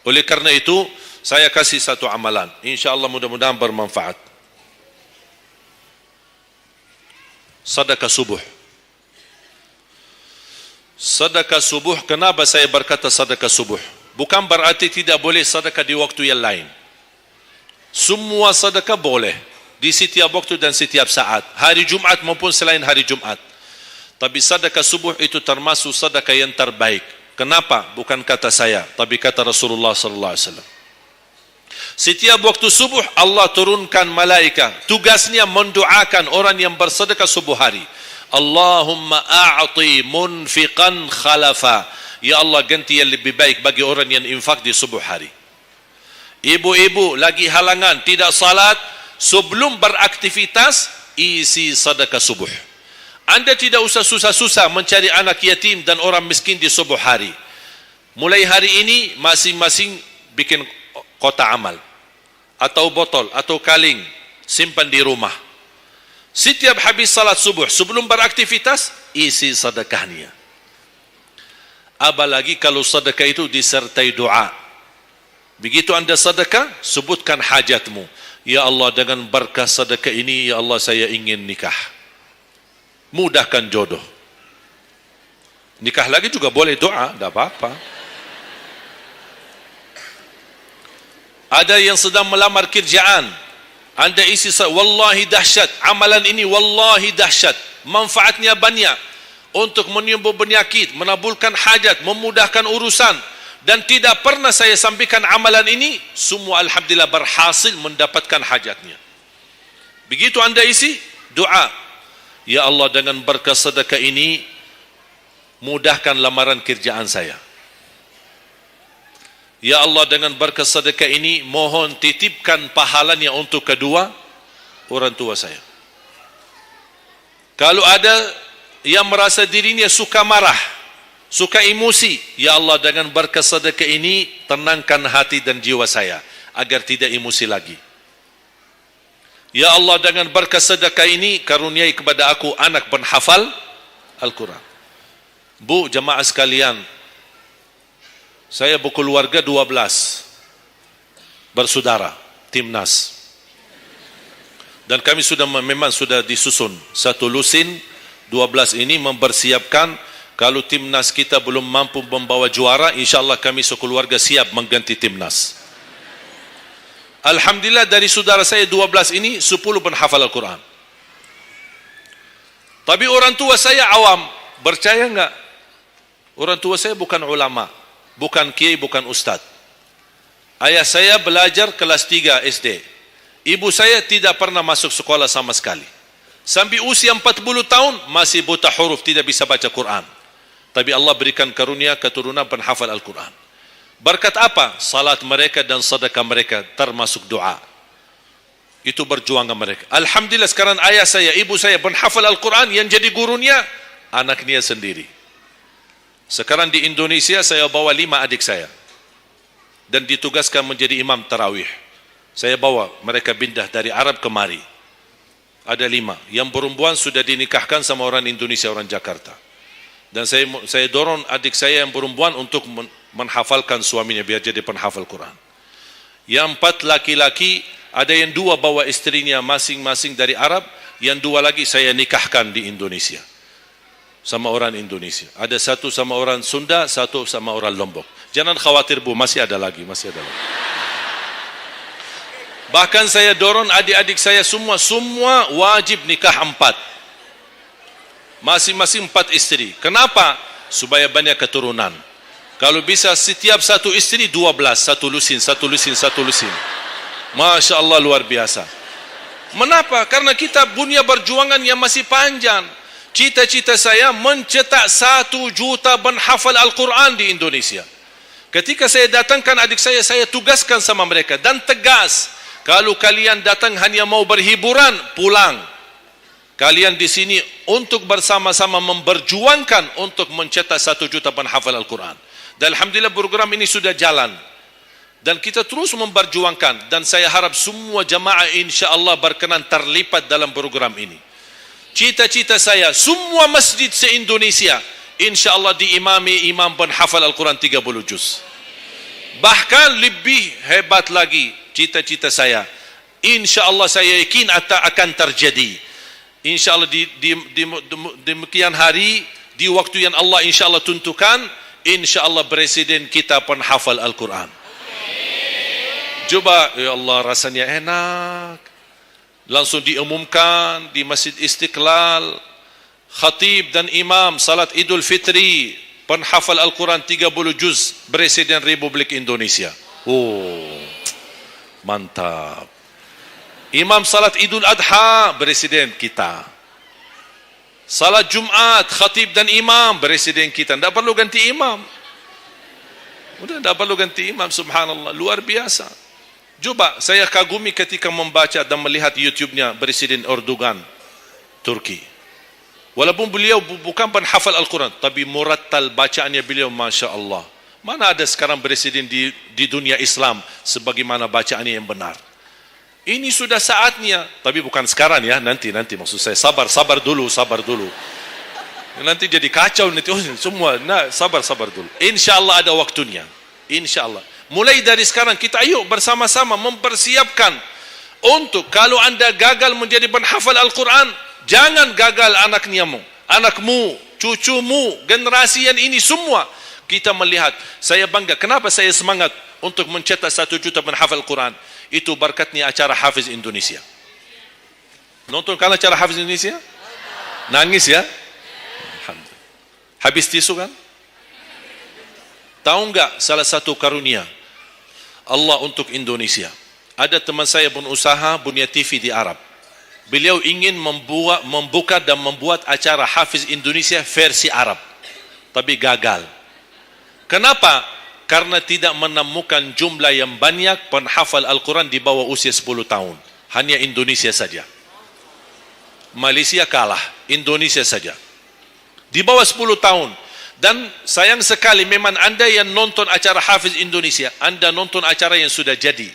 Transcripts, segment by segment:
Oleh karena itu, saya kasih satu amalan. InsyaAllah mudah-mudahan bermanfaat. Sedekah subuh. Sedekah subuh, kenapa saya berkata sedekah subuh? Bukan berarti tidak boleh sedekah di waktu yang lain. Semua sedekah boleh di setiap waktu dan setiap saat, hari Jumat maupun selain hari Jumat. Tapi sedekah subuh itu termasuk sedekah yang terbaik. Kenapa? Bukan kata saya, tapi kata Rasulullah sallallahu alaihi wasallam. Setiap waktu subuh Allah turunkan malaikat, tugasnya mendoakan orang yang bersedekah subuh hari. Allahumma a'ti munfiqan khalafa. Ya Allah, ganti yang lebih baik bagi orang yang infak di subuh hari. Ibu-ibu lagi halangan tidak salat, sebelum beraktivitas isi sedekah subuh. Anda tidak usah susah-susah mencari anak yatim dan orang miskin di subuh hari. Mulai hari ini masing-masing bikin kotak amal atau botol atau kaleng, simpan di rumah. Setiap habis salat subuh sebelum beraktivitas isi sedekahnya. Apalagi kalau sedekah itu disertai doa. Begitu anda sedekah, sebutkan hajatmu. Ya Allah, dengan berkah sedekah ini, ya Allah, saya ingin nikah. Mudahkan jodoh. Nikah lagi juga boleh doa, tidak apa-apa. Ada yang sedang melamar kerjaan, anda isi, wallahi dahsyat, amalan ini wallahi dahsyat, manfaatnya banyak untuk menyembuh penyakit, menabulkan hajat, memudahkan urusan. Dan tidak pernah saya sampaikan amalan ini, semua alhamdulillah berhasil mendapatkan hajatnya. Begitu anda isi, doa. Ya Allah, dengan berkah sedekah ini, mudahkan lamaran kerjaan saya. Ya Allah, dengan berkah sedekah ini, mohon titipkan pahalanya untuk kedua orang tua saya. Kalau ada yang merasa dirinya suka marah, suka emosi, ya Allah, dengan berkah sedekah ini, tenangkan hati dan jiwa saya, agar tidak emosi lagi. Ya Allah, dengan berkah sedekah ini, karuniai kepada aku anak penghafal Al-Quran. Bu, jemaah sekalian, saya berkeluarga 12 bersaudara, timnas. Dan kami memang sudah disusun satu lusin. 12 ini mempersiapkan, kalau timnas kita belum mampu membawa juara, insyaAllah kami sekeluarga siap mengganti timnas. Alhamdulillah, dari saudara saya 12 ini 10 penghafal Al-Quran. Tapi orang tua saya awam. Percaya enggak? Orang tua saya bukan ulama, bukan kiai, bukan ustaz. Ayah saya belajar kelas 3 SD. Ibu saya tidak pernah masuk sekolah sama sekali. Sampai usia 40 tahun masih buta huruf, tidak bisa baca Quran. Tapi Allah berikan karunia keturunan penghafal Al-Quran. Berkat apa? Salat mereka dan sedekah mereka, termasuk doa. Itu berjuangan mereka. Alhamdulillah, sekarang ayah saya, ibu saya penghafal Al-Quran, yang jadi gurunya anaknya sendiri. Sekarang di Indonesia saya bawa 5 adik saya dan ditugaskan menjadi imam tarawih. Saya bawa mereka pindah dari Arab kemari. Ada 5. Yang perempuan sudah dinikahkan sama orang Indonesia, orang Jakarta. Dan saya dorong adik saya yang perempuan untuk menghafalkan suaminya biar jadi penghafal Quran. Yang 4 laki-laki, ada yang 2 bawa istrinya masing-masing dari Arab, yang 2 lagi saya nikahkan di Indonesia sama orang Indonesia. Ada 1 sama orang Sunda, 1 sama orang Lombok. Jangan khawatir Bu, masih ada lagi. Bahkan saya dorong adik-adik saya semua wajib nikah 4. Masing-masing 4 istri. Kenapa? Supaya banyak keturunan. Kalau bisa setiap satu istri 12, satu lusin. Masya Allah, luar biasa. Mengapa? Karena kita punya perjuangan yang masih panjang. Cita-cita saya mencetak 1 juta penghafal Al-Quran di Indonesia. Ketika saya datangkan adik saya tugaskan sama mereka dan tegas. Kalau kalian datang hanya mau berhiburan, pulang. Kalian di sini untuk bersama-sama memperjuangkan untuk mencetak 1 juta penghafal Al-Quran. Dan alhamdulillah program ini sudah jalan. Dan kita terus memperjuangkan. Dan saya harap semua jamaah insyaAllah berkenan terlibat dalam program ini. Cita-cita saya, semua masjid se-Indonesia insyaAllah diimami imam penghafal Al-Quran 30 juz. Bahkan lebih hebat lagi cita-cita saya. InsyaAllah saya yakin akan terjadi. InsyaAllah di demikian hari, di waktu yang Allah insyaAllah tentukan, insyaAllah Presiden kita penghafal Al-Quran. Coba, ya Allah, rasanya enak. Langsung diumumkan di Masjid Istiqlal, khatib dan imam salat Idul Fitri, penghafal Al-Quran 30 juz, Presiden Republik Indonesia. Oh, mantap. Imam salat Idul Adha, Presiden kita. Salat Jumat, khatib dan imam, Presiden kita. Tidak perlu ganti imam. Sudah tidak perlu ganti imam, subhanallah. Luar biasa. Coba, saya kagumi ketika membaca dan melihat YouTube-nya Presiden Erdogan, Turki. Walaupun beliau bukan penghafal Al-Quran, tapi murattal bacaannya beliau, Masya Allah. Mana ada sekarang Presiden di dunia Islam sebagaimana bacaannya yang benar. Ini sudah saatnya, tapi bukan sekarang ya, nanti maksud saya, sabar dulu. Nanti jadi kacau nanti, semua, sabar dulu. InsyaAllah ada waktunya, insyaAllah. Mulai dari sekarang kita ayo bersama-sama mempersiapkan untuk kalau anda gagal menjadi penghafal Al-Quran, jangan gagal anakmu, cucumu, generasi yang ini semua. Kita melihat, saya bangga, kenapa saya semangat untuk mencetak 1 juta penghafal Al-Quran? Itu berkatnya acara Hafiz Indonesia. Nonton kan acara Hafiz Indonesia? Nangis ya? Alhamdulillah. Habis tisu kan? Tahu enggak salah satu karunia Allah untuk Indonesia? Ada teman saya berusaha punya TV di Arab. Beliau ingin membuka dan membuat acara Hafiz Indonesia versi Arab, tapi gagal. Kenapa? Karena tidak menemukan jumlah yang banyak penghafal Al-Quran di bawah usia 10 tahun. Hanya Indonesia saja. Malaysia kalah, Indonesia saja. Di bawah 10 tahun. Dan sayang sekali memang anda yang nonton acara Hafiz Indonesia, anda nonton acara yang sudah jadi.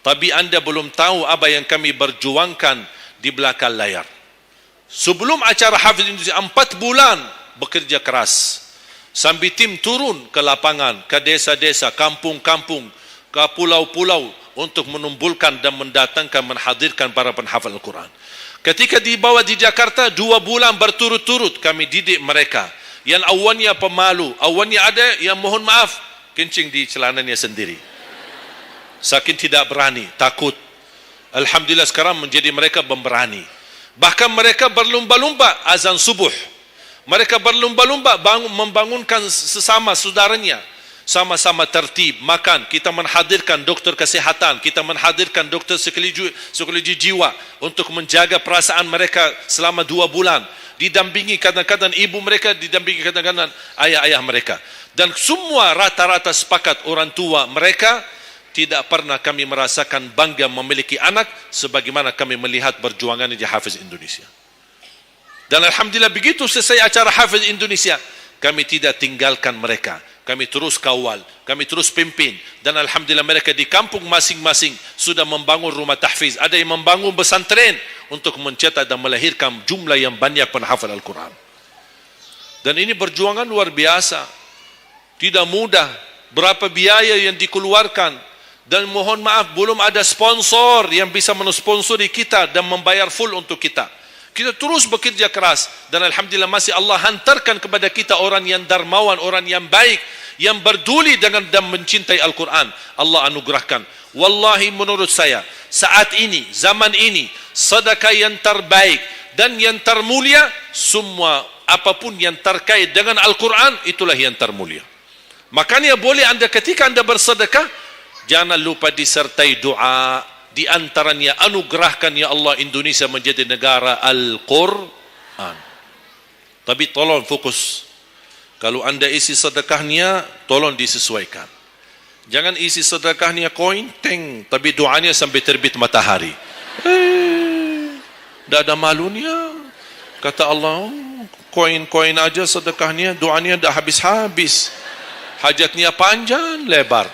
Tapi anda belum tahu apa yang kami berjuangkan di belakang layar. Sebelum acara Hafiz Indonesia, 4 bulan bekerja keras. Sambil tim turun ke lapangan, ke desa-desa, kampung-kampung, ke pulau-pulau untuk menumbulkan dan mendatangkan, menhadirkan para penghafal Al-Quran. Ketika dibawa di Jakarta, 2 bulan berturut-turut kami didik mereka. Yang awalnya pemalu, awalnya ada yang mohon maaf, kencing di celananya sendiri. Saking tidak berani, takut. Alhamdulillah sekarang menjadi mereka pemberani. Bahkan mereka berlumba-lumba azan subuh. Mereka berlumba-lumba membangunkan sesama saudaranya. Sama-sama tertib, makan. Kita menghadirkan doktor kesehatan. Kita menghadirkan doktor psikologi jiwa untuk menjaga perasaan mereka selama 2 bulan. Didampingi kadang-kadang ibu mereka, didampingi kadang-kadang ayah-ayah mereka. Dan semua rata-rata sepakat orang tua mereka, tidak pernah kami merasakan bangga memiliki anak sebagaimana kami melihat perjuangan di Hafiz Indonesia. Dan Alhamdulillah begitu selesai acara Hafiz Indonesia, kami tidak tinggalkan mereka. Kami terus kawal, kami terus pimpin. Dan Alhamdulillah mereka di kampung masing-masing sudah membangun rumah tahfiz. Ada yang membangun pesantren untuk mencetak dan melahirkan jumlah yang banyak penghafal Al-Quran. Dan ini perjuangan luar biasa. Tidak mudah. Berapa biaya yang dikeluarkan. Dan mohon maaf, belum ada sponsor yang bisa mensponsori kita dan membayar full untuk kita. Kita terus bekerja keras dan Alhamdulillah masih Allah hantarkan kepada kita orang yang dermawan, orang yang baik, yang berduli dengan dan mencintai Al-Quran. Allah anugerahkan. Wallahi menurut saya, saat ini, zaman ini, sedekah yang terbaik dan yang termulia, semua apapun yang terkait dengan Al-Quran, itulah yang termulia. Makanya boleh anda ketika anda bersedekah, jangan lupa disertai doa. Di antaranya anugerahkan ya Allah Indonesia menjadi negara Al-Quran. Tapi tolong fokus. Kalau anda isi sedekahnya, tolong disesuaikan. Jangan isi sedekahnya koin, tapi doanya sampai terbit matahari. Tidak ada malunya. Kata Allah, koin-koin aja sedekahnya, doanya dah habis-habis. Hajatnya panjang, lebar.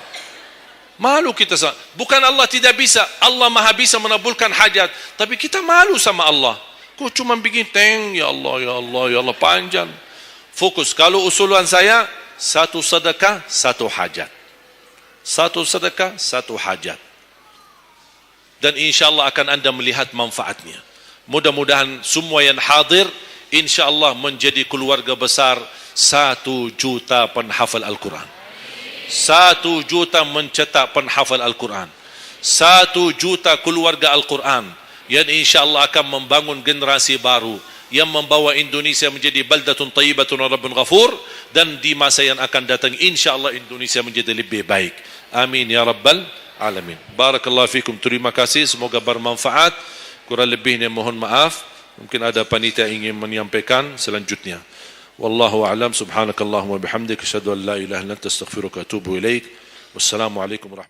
Malu kita sama. Bukan Allah tidak bisa. Allah maha bisa menabulkan hajat. Tapi kita malu sama Allah. Kok cuma bikin ya Allah, ya Allah, ya Allah, panjang. Fokus. Kalau usulan saya, 1 sedekah, 1 hajat. satu sedekah, satu hajat. Dan insyaAllah akan anda melihat manfaatnya. Mudah-mudahan semua yang hadir insyaAllah menjadi keluarga besar 1 juta penghafal Al-Quran. 1 juta mencetak penghafal Al-Quran. 1 juta keluarga Al-Quran yang insyaAllah akan membangun generasi baru yang membawa Indonesia menjadi baldatun tayyibatun wa rabbun ghafur, dan di masa yang akan datang insyaAllah Indonesia menjadi lebih baik. Amin ya rabbal alamin. Barakallahu fikum. Terima kasih, semoga bermanfaat. Kurang lebihnya mohon maaf. Mungkin ada panitia ingin menyampaikan selanjutnya. Wallahu a'lam. Subhanakallahumma bihamdik, asyhadu an la ilaha illa anta, astaghfiruka wa atubu ilaik. Wassalamu alaikum warahmatullahi wabarakatuh.